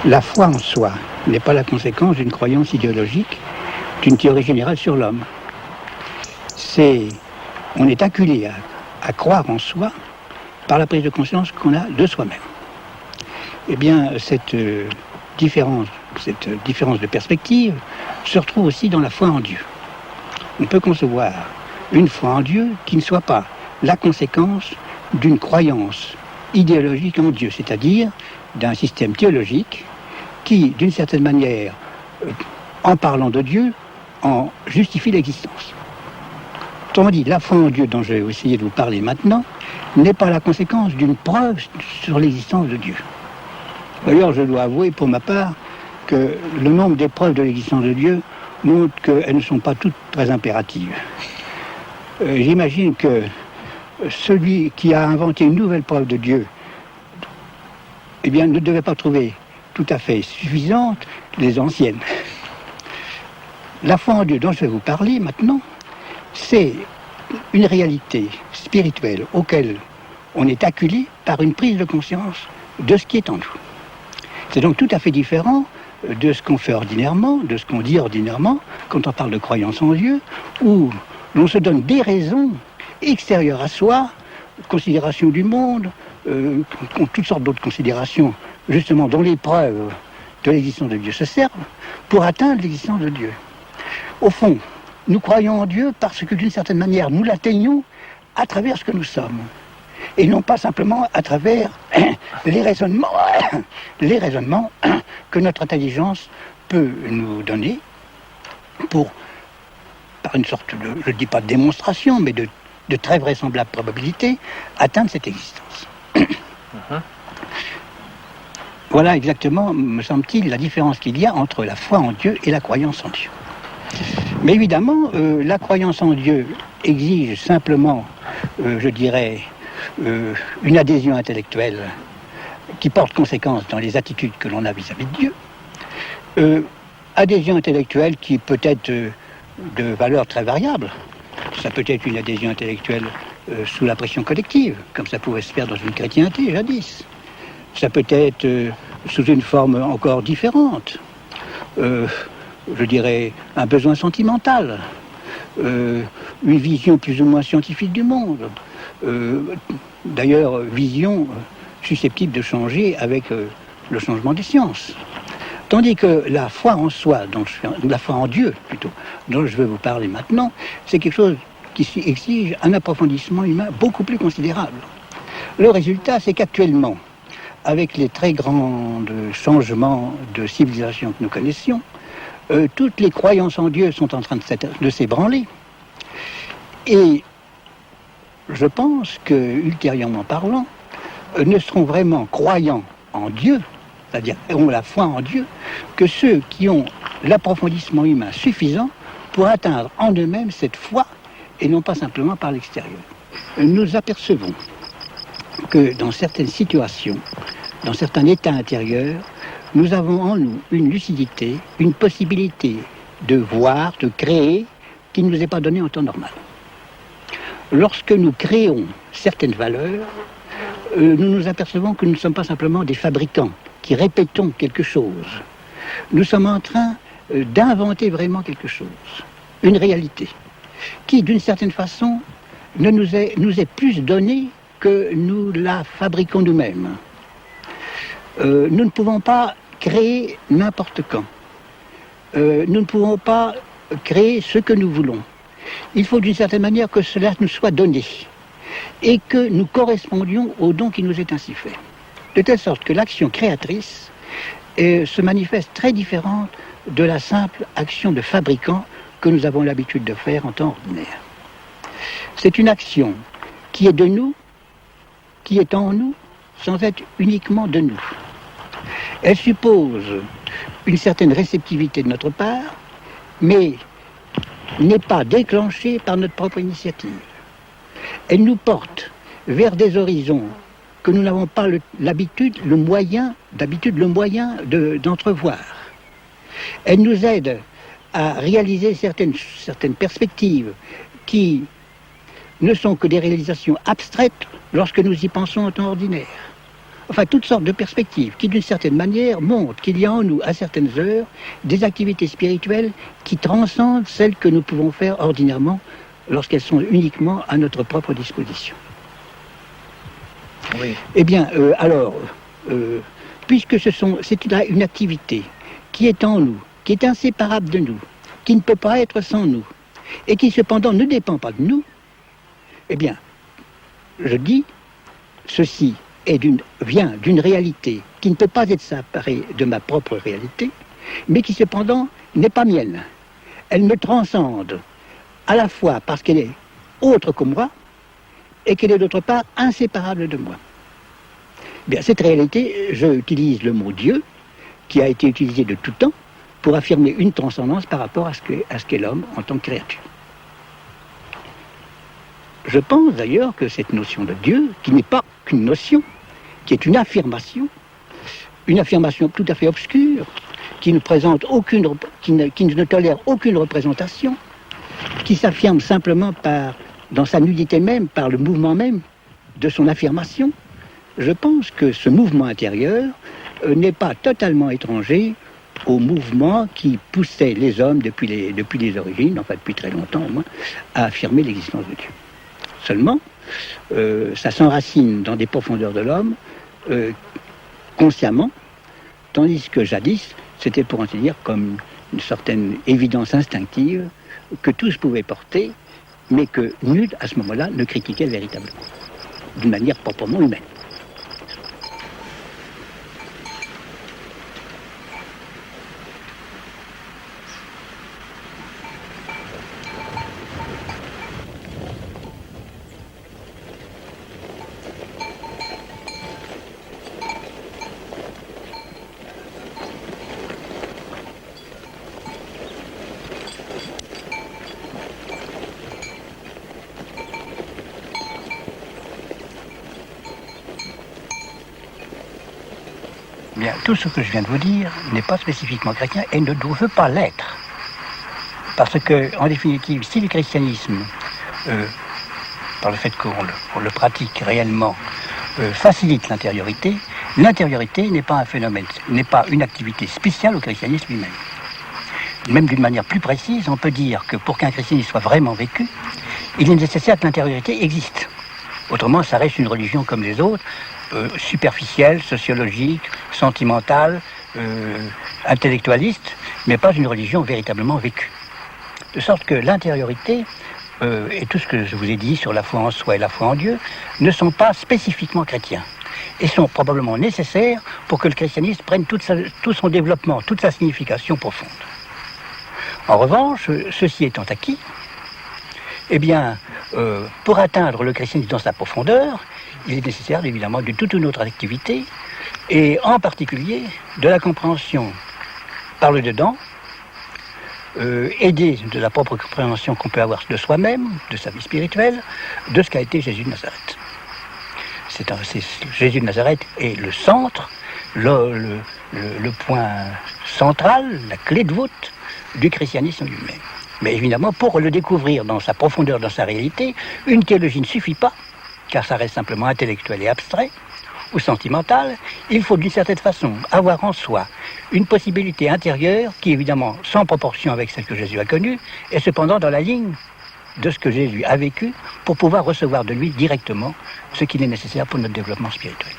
La foi en soi n'est pas la conséquence d'une croyance idéologique, d'une théorie générale sur l'homme. On est acculé à croire en soi par la prise de conscience qu'on a de soi-même. Eh bien, cette différence de perspective se retrouve aussi dans la foi en Dieu. On peut concevoir une foi en Dieu qui ne soit pas la conséquence d'une croyance idéologique en Dieu, c'est-à-dire d'un système théologique qui, d'une certaine manière, en parlant de Dieu, en justifie l'existence. Autrement dit, la foi en Dieu dont je vais essayer de vous parler maintenant n'est pas la conséquence d'une preuve sur l'existence de Dieu. D'ailleurs, je dois avouer pour ma part que le nombre des preuves de l'existence de Dieu montre qu'elles ne sont pas toutes très impératives. J'imagine que celui qui a inventé une nouvelle preuve de Dieu, eh bien, ne devait pas trouver tout à fait suffisantes les anciennes. La foi en Dieu dont je vais vous parler maintenant, c'est une réalité spirituelle auquel on est acculé par une prise de conscience de ce qui est en nous. C'est donc tout à fait différent de ce qu'on fait ordinairement, de ce qu'on dit ordinairement, quand on parle de croyance en Dieu, où l'on se donne des raisons extérieures à soi, considération du monde, toutes sortes d'autres considérations, justement, dont les preuves de l'existence de Dieu se servent pour atteindre l'existence de Dieu. Au fond, nous croyons en Dieu parce que, d'une certaine manière, nous l'atteignons à travers ce que nous sommes. Et non pas simplement à travers les raisonnements que notre intelligence peut nous donner par une sorte de, je ne dis pas de démonstration, mais de très vraisemblable probabilité, atteindre cette existence. Voilà exactement, me semble-t-il, la différence qu'il y a entre la foi en Dieu et la croyance en Dieu. Mais évidemment, la croyance en Dieu exige simplement, je dirais, une adhésion intellectuelle qui porte conséquence dans les attitudes que l'on a vis-à-vis de Dieu. Adhésion intellectuelle qui peut être de valeur très variable. Ça peut être une adhésion intellectuelle sous la pression collective, comme ça pouvait se faire dans une chrétienté jadis. Ça peut être sous une forme encore différente. Je dirais un besoin sentimental, une vision plus ou moins scientifique du monde. D'ailleurs, vision susceptible de changer avec le changement des sciences. Tandis que la foi en soi, la foi en Dieu plutôt, dont je vais vous parler maintenant, c'est quelque chose qui exige un approfondissement humain beaucoup plus considérable. Le résultat, c'est qu'actuellement, avec les très grands changements de civilisation que nous connaissions, toutes les croyances en Dieu sont en train de s'ébranler. Et je pense que, ultérieurement parlant, ne seront vraiment croyants en Dieu, c'est-à-dire ont la foi en Dieu, que ceux qui ont l'approfondissement humain suffisant pour atteindre en eux-mêmes cette foi, et non pas simplement par l'extérieur. Nous apercevons que dans certaines situations, dans certains états intérieurs, nous avons en nous une lucidité, une possibilité de voir, de créer, qui ne nous est pas donnée en temps normal. Lorsque nous créons certaines valeurs, nous nous apercevons que nous ne sommes pas simplement des fabricants qui répétons quelque chose. Nous sommes en train d'inventer vraiment quelque chose, une réalité, qui d'une certaine façon nous est plus donnée que nous la fabriquons nous-mêmes. Nous ne pouvons pas créer n'importe quand. Nous ne pouvons pas créer ce que nous voulons. Il faut d'une certaine manière que cela nous soit donné et que nous correspondions au don qui nous est ainsi fait. De telle sorte que l'action créatrice se manifeste très différente de la simple action de fabricant que nous avons l'habitude de faire en temps ordinaire. C'est une action qui est de nous, qui est en nous, sans être uniquement de nous. Elle suppose une certaine réceptivité de notre part, mais n'est pas déclenchée par notre propre initiative. Elle nous porte vers des horizons que nous n'avons pas l'habitude, le moyen d'entrevoir. Elle nous aide à réaliser certaines perspectives qui ne sont que des réalisations abstraites lorsque nous y pensons en temps ordinaire. enfin toutes sortes de perspectives qui d'une certaine manière montrent qu'il y a en nous à certaines heures des activités spirituelles qui transcendent celles que nous pouvons faire ordinairement lorsqu'elles sont uniquement à notre propre disposition. Oui. Eh bien, puisque c'est une activité qui est en nous, qui est inséparable de nous, qui ne peut pas être sans nous, et qui cependant ne dépend pas de nous, eh bien, je dis, ceci vient d'une réalité qui ne peut pas être séparée de ma propre réalité, mais qui cependant n'est pas mienne. Elle me transcende, à la fois parce qu'elle est autre que moi, et qu'elle est d'autre part inséparable de moi. Bien, cette réalité, je utilise le mot Dieu, qui a été utilisé de tout temps, pour affirmer une transcendance par rapport à ce qu'est l'homme en tant que créature. Je pense d'ailleurs que cette notion de Dieu, qui n'est pas qu'une notion, qui est une affirmation tout à fait obscure, qui ne tolère aucune représentation, qui s'affirme simplement dans sa nudité même, par le mouvement même de son affirmation, je pense que ce mouvement intérieur n'est pas totalement étranger au mouvement qui poussait les hommes depuis les origines, enfin depuis très longtemps au moins, à affirmer l'existence de Dieu. Seulement, ça s'enracine dans des profondeurs de l'homme consciemment, tandis que jadis, c'était pour ainsi dire comme une certaine évidence instinctive que tous pouvaient porter, mais que nul à ce moment-là ne critiquait véritablement, d'une manière proprement humaine. Bien, tout ce que je viens de vous dire n'est pas spécifiquement chrétien et ne veut pas l'être. Parce que, en définitive, si le christianisme, par le fait qu'on le pratique réellement, facilite l'intériorité n'est pas un phénomène, n'est pas une activité spéciale au christianisme lui-même. Même d'une manière plus précise, on peut dire que pour qu'un christianisme soit vraiment vécu, il est nécessaire que l'intériorité existe. Autrement, ça reste une religion comme les autres, superficielle, sociologique, sentimentale, intellectualiste, mais pas une religion véritablement vécue. De sorte que l'intériorité et tout ce que je vous ai dit sur la foi en soi et la foi en Dieu ne sont pas spécifiquement chrétiens et sont probablement nécessaires pour que le christianisme prenne tout son développement, toute sa signification profonde. En revanche, ceci étant acquis, eh bien, pour atteindre le christianisme dans sa profondeur, il est nécessaire évidemment de toute une autre activité, et en particulier de la compréhension par le dedans, aidée de la propre compréhension qu'on peut avoir de soi-même, de sa vie spirituelle, de ce qu'a été Jésus de Nazareth. Jésus de Nazareth est le centre, le point central, la clé de voûte du christianisme lui-même. Mais évidemment, pour le découvrir dans sa profondeur, dans sa réalité, une théologie ne suffit pas, car ça reste simplement intellectuel et abstrait, ou sentimental. Il faut d'une certaine façon avoir en soi une possibilité intérieure qui est évidemment sans proportion avec celle que Jésus a connue, et cependant dans la ligne de ce que Jésus a vécu, pour pouvoir recevoir de lui directement ce qu'il est nécessaire pour notre développement spirituel.